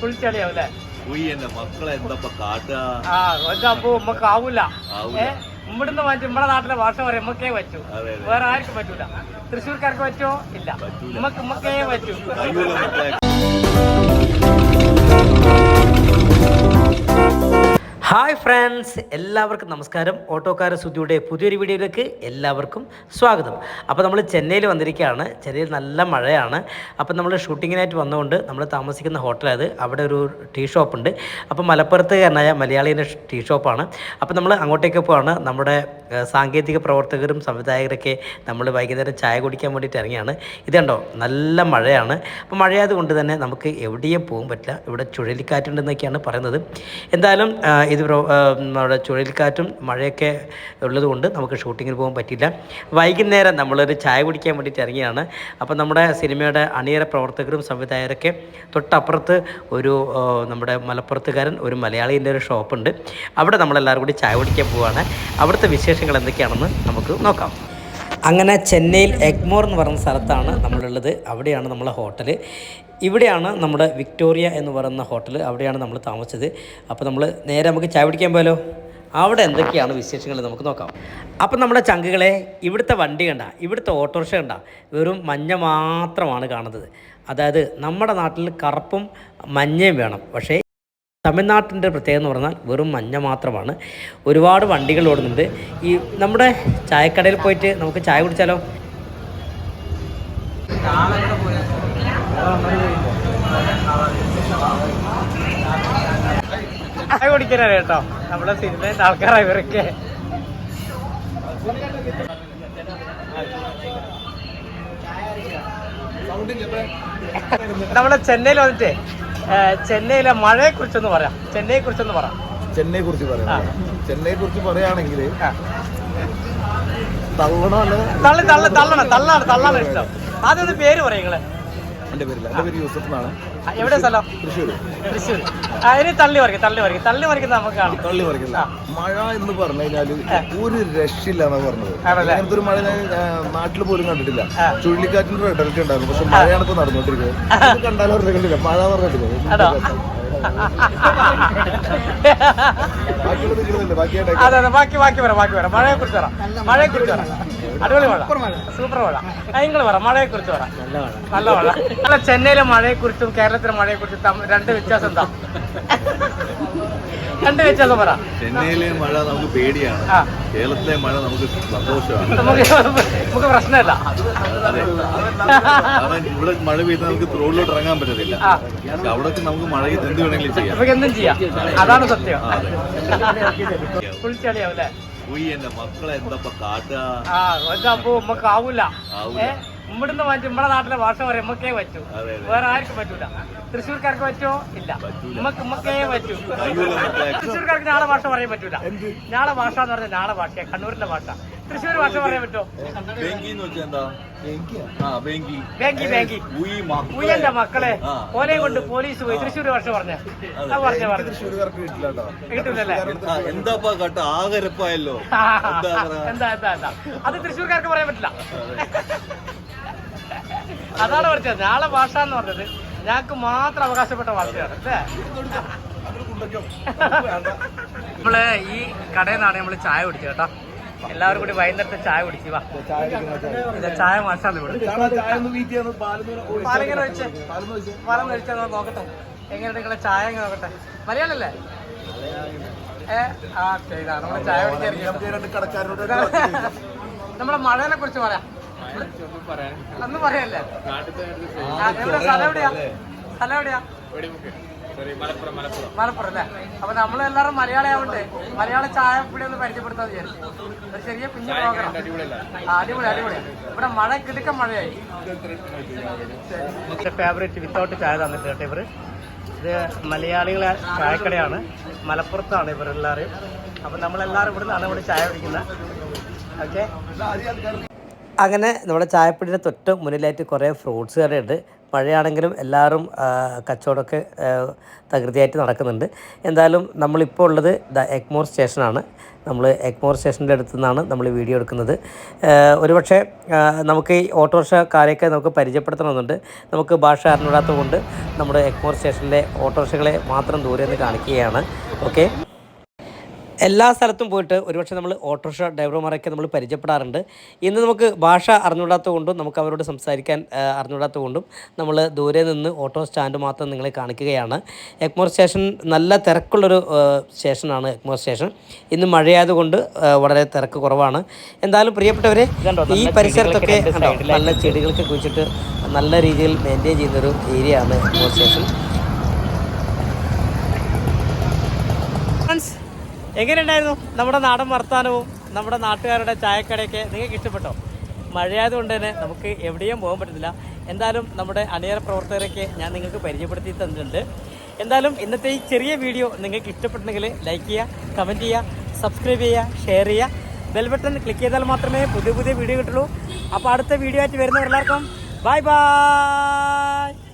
Full ചളിയാവൂല്ലേ? മക്കളെ എന്താ കാട്ടുക? അപ്പൊ നമ്മക്ക് ആവൂല. ഇവിടുന്ന് മാറ്റി നമ്മുടെ നാട്ടിലെ ഭാഷ പറയാം നമ്മക്കേ പറ്റൂ, വേറെ ആർക്കും പറ്റൂല. തൃശ്ശൂർക്കാർക്ക് പറ്റുമോ? ഇല്ല, നമ്മക്കേ പറ്റൂ. ഹായ് ഫ്രണ്ട്സ്, എല്ലാവർക്കും നമസ്കാരം. ഓട്ടോക്കാര സുധിയുടെ പുതിയൊരു വീഡിയോയിലേക്ക് എല്ലാവർക്കും സ്വാഗതം. അപ്പോൾ നമ്മൾ ചെന്നൈയിൽ വന്നിരിക്കുകയാണ്. ചെന്നൈയിൽ നല്ല മഴയാണ്. അപ്പോൾ നമ്മൾ ഷൂട്ടിങ്ങിനായിട്ട് വന്നുകൊണ്ട് നമ്മൾ താമസിക്കുന്ന ഹോട്ടലത്, അവിടെ ഒരു ടീ ഷോപ്പുണ്ട്. അപ്പോൾ മലപ്പുറത്തുകാരനായ മലയാളീൻ്റെ ടീ ഷോപ്പാണ്. അപ്പോൾ നമ്മൾ അങ്ങോട്ടേക്ക് പോവാണ്. നമ്മുടെ സാങ്കേതിക പ്രവർത്തകരും സംവിധായകരൊക്കെ നമ്മൾ വൈകുന്നേരം ചായ കുടിക്കാൻ വേണ്ടിയിട്ട് ഇറങ്ങിയാണ്. ഇതുണ്ടോ, നല്ല മഴയാണ്. അപ്പോൾ മഴയായത് കൊണ്ട് തന്നെ നമുക്ക് എവിടെയും പോകാൻ പറ്റില്ല. ഇവിടെ ചുഴലിക്കാറ്റുണ്ടെന്നൊക്കെയാണ് പറയുന്നത്. എന്തായാലും നമ്മുടെ ചുഴലിക്കാറ്റും മഴയൊക്കെ ഉള്ളതുകൊണ്ട് നമുക്ക് ഷൂട്ടിങ്ങിന് പോകാൻ പറ്റില്ല. വൈകുന്നേരം നമ്മളൊരു ചായ കുടിക്കാൻ വേണ്ടിയിട്ട് ഇറങ്ങിയാണ്. അപ്പോൾ നമ്മുടെ സിനിമയുടെ അണിയറ പ്രവർത്തകരും സംവിധായകരൊക്കെ തൊട്ടപ്പുറത്ത് ഒരു നമ്മുടെ മലപ്പുറത്തുകാരൻ ഒരു മലയാളീൻ്റെ ഒരു ഷോപ്പുണ്ട്. അവിടെ നമ്മളെല്ലാവരും കൂടി ചായ കുടിക്കാൻ പോവുകയാണ്. അവിടുത്തെ വിശേഷങ്ങൾ എന്തൊക്കെയാണെന്ന് നമുക്ക് നോക്കാം. അങ്ങനെ ചെന്നൈയിൽ എഗ്മോർ എന്ന് പറയുന്ന സ്ഥലത്താണ് നമ്മളുള്ളത്. അവിടെയാണ് നമ്മളെ ഹോട്ടൽ. ഇവിടെയാണ് നമ്മുടെ വിക്ടോറിയ എന്ന് പറയുന്ന ഹോട്ടൽ. അവിടെയാണ് നമ്മൾ താമസിച്ചത്. അപ്പോൾ നമ്മൾ നേരെ നമുക്ക് ചായ പിടിക്കാൻ പോയാലോ? അവിടെ എന്തൊക്കെയാണ് വിശേഷങ്ങൾ നമുക്ക് നോക്കാം. അപ്പം നമ്മുടെ ചങ്കുകളെ, ഇവിടുത്തെ വണ്ടി കണ്ട, ഇവിടുത്തെ ഓട്ടോറിക്ഷ കണ്ട, വെറും മഞ്ഞ മാത്രമാണ് കാണുന്നത്. അതായത് നമ്മുടെ നാട്ടിൽ കറുപ്പും മഞ്ഞയും വേണം, പക്ഷേ തമിഴ്നാട്ടിൻ്റെ പ്രത്യേകത എന്ന് പറഞ്ഞാൽ വെറും മഞ്ഞ മാത്രമാണ്. ഒരുപാട് വണ്ടികൾ ഓടുന്നുണ്ട്. ഈ നമ്മുടെ ചായക്കടയിൽ പോയിട്ട് നമുക്ക് ചായ കുടിച്ചാലോ? ചായ കുടിക്കാനാണ് കേട്ടോ നമ്മുടെ സിനിമയുടെ ആൾക്കാരാണ് ഇവരൊക്കെ. നമ്മുടെ ചെന്നൈയിൽ വന്നിട്ട് ചെന്നൈയിലെ മഴയെ കുറിച്ചൊന്ന് പറയാം. ചെന്നൈയെ കുറിച്ച് പറയുകയാണെങ്കിൽ തള്ളാണ് ഇഷ്ടം. ആദ്യം പേര് പറയും നിങ്ങളെ. എന്റെ പേര് യൂസഫ് എന്നാണ്. എവിടെ സ്ഥലം? തൃശ്ശൂർ. അതിന് തള്ളി പറിക്കും നമുക്ക് കാണാം. തള്ളി പറിക്കില്ല. മഴ എന്ന് പറഞ്ഞു കഴിഞ്ഞാല് ഒരു രക്ഷയില്ല എന്നാണ് പറഞ്ഞത്. അങ്ങനത്തെ ഒരു മഴ നാട്ടിൽ പോലും കണ്ടിട്ടില്ല. ചുഴലിക്കാറ്റിന്റെ റെഡ് അലർട്ട് ഉണ്ടായിരുന്നു, പക്ഷെ മഴയാണ് ഇപ്പൊ നടന്നുകൊണ്ടിരിക്കുന്നത്. കണ്ടാലും കണ്ടില്ല, മഴ പറഞ്ഞിട്ടില്ല. ബാക്കി പറയാം. മഴയെ കുറിച്ച് പറയാം. അടിപൊളി മഴ, സൂപ്പർ മഴ. നിങ്ങൾ പറ, മഴയെ കുറിച്ച് പറ. നല്ല മഴ. ചെന്നൈയിലെ മഴയെ കുറിച്ചും കേരളത്തിലെ മഴയെ കുറിച്ചും രണ്ട് വ്യത്യാസം എന്താ? രണ്ട് വ്യത്യാസം പറ. ചെന്നൈയിലെ മഴ നമുക്ക് പേടിയാണ്, കേരളത്തിലെ മഴ നമുക്ക് സന്തോഷമാണ്. നമുക്ക് പ്രശ്നമില്ല. കാരണം ഇവിടെ മഴ പെയ്താൽ നമുക്ക് റോഡിലോട്ട് ഇറങ്ങാൻ പറ്റത്തില്ല. അവിടെ നമുക്ക് മഴ എന്ത് വേണമെങ്കിലും ചെയ്യാം, നമുക്ക് എന്തും ചെയ്യാം. അതാണ് സത്യം. ഫുൾ ചളിയാവൂല്ലേ? മക്കളെ എന്താ കാട്ടുക? അപ്പൊ നമ്മക്ക് ആവൂല. ഇവിടുന്ന് മാറ്റി നമ്മുടെ നാട്ടിലെ ഭാഷ പറയാം നമ്മക്കേ പറ്റൂ, വേറെ ആർക്കും പറ്റൂല. തൃശ്ശൂർക്കാർക്ക് പറ്റുമോ? ഇല്ല, നമ്മക്കേ പറ്റൂ. തൃശ്ശൂർക്കാർക്ക് ഞാളെ ഭാഷ പറയാൻ പറ്റൂല. ഞാളെ ഭാഷ എന്ന് പറഞ്ഞാൽ ഞാളെ ഭാഷ, കണ്ണൂരിന്റെ ഭാഷ. തൃശ്ശൂർ ഭാഷ പറയാൻ പറ്റുമോ? ഉയ്യന്റെ മക്കളെ ഓലെ കൊണ്ട് പോലീസ് പോയി തൃശ്ശൂർ ഭാഷ പറഞ്ഞ കിട്ടില്ലല്ലേ? എന്താ അത് തൃശ്ശൂർക്കാർക്ക് പറയാൻ പറ്റില്ല. അതാണ് പറഞ്ഞത്. ഞാളെ ഭാഷ എന്ന് പറഞ്ഞത് ഞങ്ങൾക്ക് മാത്രം അവകാശപ്പെട്ട ഭാഷയാണ് അല്ലേ? നമ്മള് ഈ കടയിൽ നിന്നാണ് നമ്മള് ചായ കുടിച്ചത് കേട്ടോ. എല്ലാവരും കൂടി വൈകുന്നേരത്തെ ചായ കുടിച്ചു. വാ, ചായ മാഷാന്ന് പാലിങ്ങനെ ഒഴിച്ചേ. പാലം ഒഴിച്ചാൽ നോക്കട്ടെ എങ്ങനെയുണ്ട് നിങ്ങളെ ചായ. എങ്ങനെ നോക്കട്ടെ. മലയാളല്ലേ? നമ്മള് ചായ കുടിക്കാൻ. നമ്മളെ മഴനെ കുറിച്ച് പറയാം. ഒന്നും പറയല്ലേ? സ്ഥലം എവിടെയാ? മലപ്പുറം അല്ലേ? അപ്പൊ നമ്മളെല്ലാരും മലയാളിയാവണ്ടേ, മലയാള ചായപ്പൊടി ഒന്ന് പരിചയപ്പെടുത്താൻ വിചാരിച്ചു. ഒരു ചെറിയ കുഞ്ഞു പ്രോഗ്രാം. അടിപൊളി. ഇവിടെ മഴ കിടക്ക മഴയായി. ഫേവറേറ്റ് വിത്തൗട്ട് ചായ തന്നിട്ട് കേട്ടോ ഇവർ. ഇത് മലയാളികളെ ചായക്കടയാണ്, മലപ്പുറത്താണ് ഇവരെല്ലാവരും. അപ്പൊ നമ്മളെല്ലാവരും ഇവിടെ നിന്നാണ് ഇവിടെ ചായ കുടിക്കുന്നത്. ഓക്കെ. അങ്ങനെ നമ്മുടെ ചായപ്പൊടിയുടെ തൊട്ട് മുന്നിലായിട്ട് കുറേ ഫ്രൂട്ട്സ് കടയുണ്ട്. മഴയാണെങ്കിലും എല്ലാവരും കച്ചവടമൊക്കെ തകൃതിയായിട്ട് നടക്കുന്നുണ്ട്. എന്തായാലും നമ്മളിപ്പോൾ ഉള്ളത് എഗ്മോർ സ്റ്റേഷനാണ്. നമ്മൾ എഗ്മോർ സ്റ്റേഷൻ്റെ അടുത്തു നിന്നാണ് നമ്മൾ വീഡിയോ എടുക്കുന്നത്. ഒരുപക്ഷെ നമുക്ക് ഈ ഓട്ടോറിക്ഷക്കാരെയൊക്കെ നമുക്ക് പരിചയപ്പെടുത്തണമെന്നുണ്ട്. നമുക്ക് ഭാഷ അറിഞ്ഞൂടാത്തത് കൊണ്ട് നമ്മുടെ എഗ്മോർ സ്റ്റേഷനിലെ ഓട്ടോറിക്ഷകളെ മാത്രം ദൂരെ നിന്ന് കാണിക്കുകയാണ്. ഓക്കെ, എല്ലാ സ്ഥലത്തും പോയിട്ട് ഒരുപക്ഷെ നമ്മൾ ഓട്ടോറിക്ഷ ഡ്രൈവർമാരൊക്കെ നമ്മൾ പരിചയപ്പെടാറുണ്ട്. ഇന്ന് നമുക്ക് ഭാഷ അറിഞ്ഞുകൂടാത്തത് കൊണ്ടും നമുക്ക് അവരോട് സംസാരിക്കാൻ അറിഞ്ഞുകൂടാത്തത് കൊണ്ടും നമ്മൾ ദൂരെ നിന്ന് ഓട്ടോ സ്റ്റാൻഡ് മാത്രം നിങ്ങളെ കാണിക്കുകയാണ്. എഗ്മോർ സ്റ്റേഷൻ നല്ല തിരക്കുള്ളൊരു സ്റ്റേഷനാണ് എഗ്മോർ സ്റ്റേഷൻ. ഇന്ന് മഴയായതുകൊണ്ട് വളരെ തിരക്ക് കുറവാണ്. എന്തായാലും പ്രിയപ്പെട്ടവരെ, ഈ പരിസരത്തൊക്കെ നല്ല ചെടികളൊക്കെ കുഴിച്ചിട്ട് നല്ല രീതിയിൽ മെയിൻറ്റെയിൻ ചെയ്യുന്നൊരു ഏരിയയാണ് എഗ്മോർ സ്റ്റേഷൻ. എങ്ങനെയുണ്ടായിരുന്നു നമ്മുടെ നാടൻ വർത്താനവും നമ്മുടെ നാട്ടുകാരുടെ ചായക്കടയൊക്കെ? നിങ്ങൾക്ക് ഇഷ്ടപ്പെട്ടോ? മഴയായതുകൊണ്ട് തന്നെ നമുക്ക് എവിടെയും പോകാൻ പറ്റുന്നില്ല. എന്തായാലും നമ്മുടെ അണിയറ പ്രവർത്തകരൊക്കെ ഞാൻ നിങ്ങൾക്ക് പരിചയപ്പെടുത്തി തന്നിട്ടുണ്ട്. എന്തായാലും ഇന്നത്തെ ഈ ചെറിയ വീഡിയോ നിങ്ങൾക്ക് ഇഷ്ടപ്പെട്ടെങ്കിൽ ലൈക്ക് ചെയ്യുക, കമൻറ്റ് ചെയ്യുക, സബ്സ്ക്രൈബ് ചെയ്യുക, ഷെയർ ചെയ്യുക. ബെൽ ബട്ടൺ ക്ലിക്ക് ചെയ്താൽ മാത്രമേ പുതിയ വീഡിയോ കിട്ടുള്ളൂ. അപ്പോൾ അടുത്ത വീഡിയോ ആയിട്ട് വരുന്നവരെല്ലാവർക്കും ബൈ ബൈ.